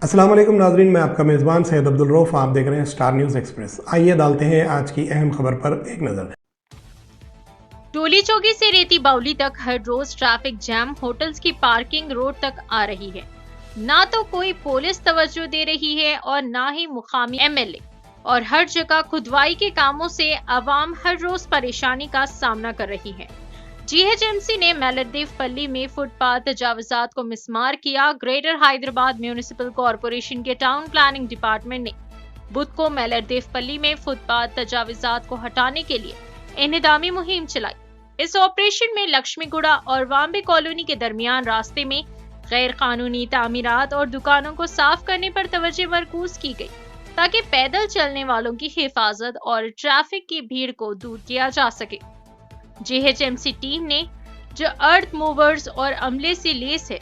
अस्सलाम वालेकुम नाजरीन, मैं आपका मेज़बान सैयद अब्दुल रऊफ़। आप देख रहे हैं स्टार न्यूज़ एक्सप्रेस। आइए डालते हैं आज की अहम खबर पर एक नज़र। टोली चौकी से रेती बाउली तक हर रोज ट्रैफिक जैम, होटल्स की पार्किंग रोड तक आ रही है। ना तो कोई पुलिस तवज्जो दे रही है और ना ही मुकामी एमएलए, और हर जगह खुदवाई के कामों से आवाम हर रोज परेशानी का सामना कर रही है। जीएचएमसी ने मेलरदेवपल्ली में फुटपाथ तजावुजात को मिसमार किया। ग्रेटर हैदराबाद म्यूनिसिपल कॉरपोरेशन के टाउन प्लानिंग डिपार्टमेंट ने बुध को मेलरदेवपल्ली में फुटपाथ तजावुजात को हटाने के लिए इन्हिदामी मुहिम चलाई। इस ऑपरेशन में लक्ष्मीगुड़ा और वाम्बे कॉलोनी के दरमियान रास्ते में गैर कानूनी तामीरात और दुकानों को साफ करने पर तवज्जो मरकूज की गई, ताकि पैदल चलने वालों की हिफाजत और ट्रैफिक की भीड़ को दूर किया जा सके। जीएचएमसी टीम ने, जो अर्थ मूवर्स और अमले से लेस है,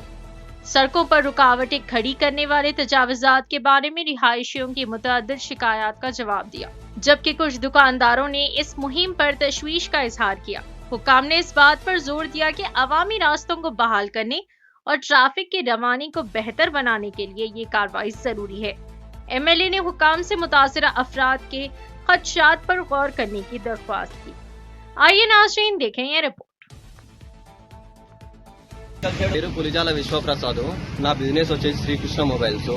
सड़कों पर रुकावटें खड़ी करने वाले तजावुजात के बारे में रिहायशियों की मुतअद्दिद शिकायत का जवाब दिया, जबकि कुछ दुकानदारों ने इस मुहिम पर तशवीश का इजहार किया। हुकाम ने इस बात पर जोर दिया कि अवामी रास्तों को बहाल करने और ट्रैफिक की रवानी को बेहतर बनाने के लिए ये कार्रवाई जरूरी है। एमएलए ने हुकाम से मुतासिरा अफराद के खदशात पर गौर करने की दरख्वास्त की। आइए नाज़रीन देखें ये रिपोर्ट। పేరు పులిజాల విశ్వప్రసాద్, నా బిజినెస్ వచ్చేసి శ్రీకృష్ణ మొబైల్స్.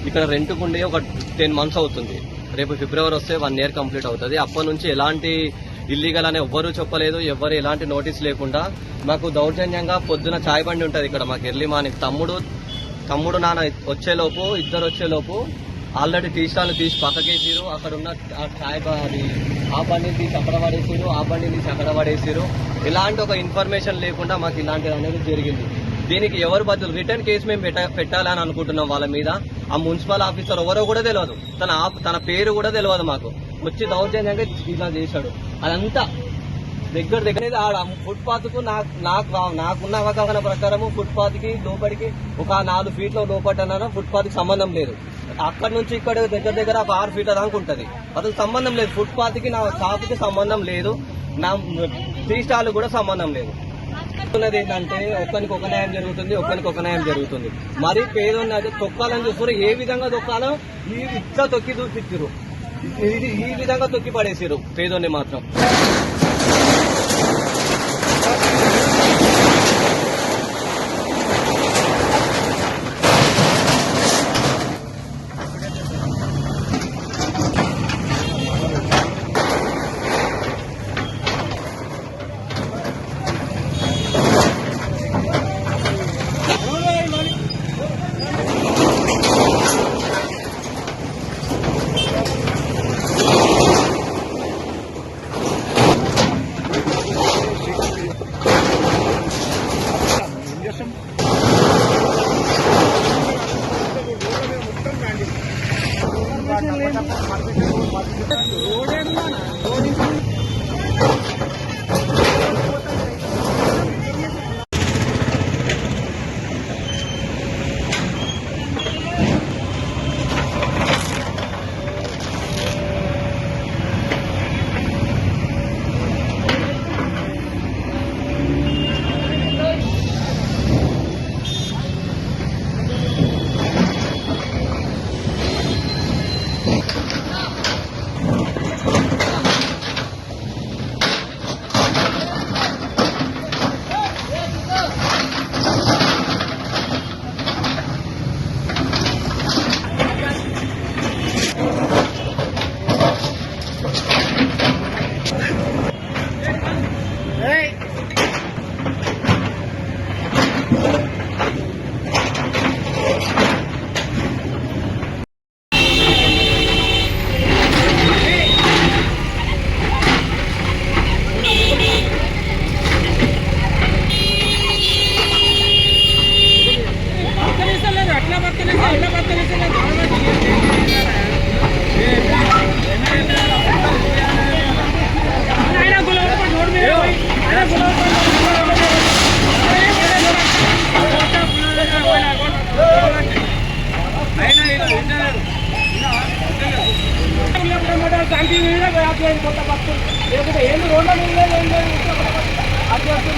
ఇక్కడ రెంట్ కుండి ఒక 10 months అవుతుంది. రేపు ఫిబ్రవరి వస్తే 1 year కంప్లీట్ అవుతుంది. అప్పటి నుంచి ఎలాంటి ఇల్లీగల్ అని ఎవ్వరూ చెప్పలేదు, ఎవ్వరు ఎలాంటి నోటీస్ లేకుండా మాకు దౌర్జన్యంగా పొద్దున చాయ్ బండి ఉంటుంది ఇక్కడ మాకు ఎర్లీ మార్నింగ్. తమ్ముడు నాన్న వచ్చేలోపు, ఇద్దరు వచ్చేలోపు ఆల్రెడీ టీ స్టాల్ తీసి పక్కకేసారు. అక్కడ ఉన్న చాయ్ ఆ బండిని తీసి అక్కడ పడేసారు, ఆ బండిని తీసి అక్కడ పడేసారు. ఇలాంటి ఒక ఇన్ఫర్మేషన్ లేకుండా మాకు ఇలాంటిది అనేది జరిగింది. దీనికి ఎవరు బదులు రిటర్న్ కేసు మేము పెట్టాలని అనుకుంటున్నాం వాళ్ళ మీద. ఆ మున్సిపల్ ఆఫీసర్ ఎవరో కూడా తెలియదు, తన పేరు కూడా తెలియదు మాకు. వచ్చి దౌర్జన్యంగా ఇలా చేశాడు. అదంతా దగ్గర ఆడ ఫుట్పాత్ కు నాకున్న అవగాహన ప్రకారము ఫుట్పాత్ కి లోపలికి ఒక 4 feet లోపట్టన ఫుట్పాత్ కి సంబంధం లేదు. అక్కడి నుంచి ఇక్కడ దగ్గర ఒక 6 feet దాకా ఉంటది. అసలు సంబంధం లేదు. ఫుట్పాత్ కి నా షాప్ కి సంబంధం లేదు, నా టీ స్టాల్ కూడా సంబంధం లేదు. ఏంటంటే ఒక్కరికి ఒక న్యాయం జరుగుతుంది, ఒక్కరికి ఒక న్యాయం జరుగుతుంది. మరి పేదోన్ని అయితే తొక్కాలని చూస్తారు. ఏ విధంగా తొక్కాలో ఇట్లా తొక్కి చూపించారు, ఈ విధంగా తొక్కి పడేసారు పేదోన్ని మాత్రం.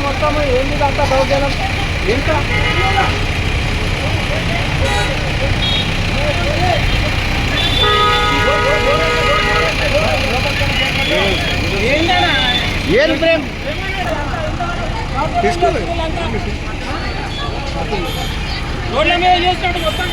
మొత్తం ఏంటి అంతా దౌర్జన్యం ఇంకా చేసినట్టు మొత్తం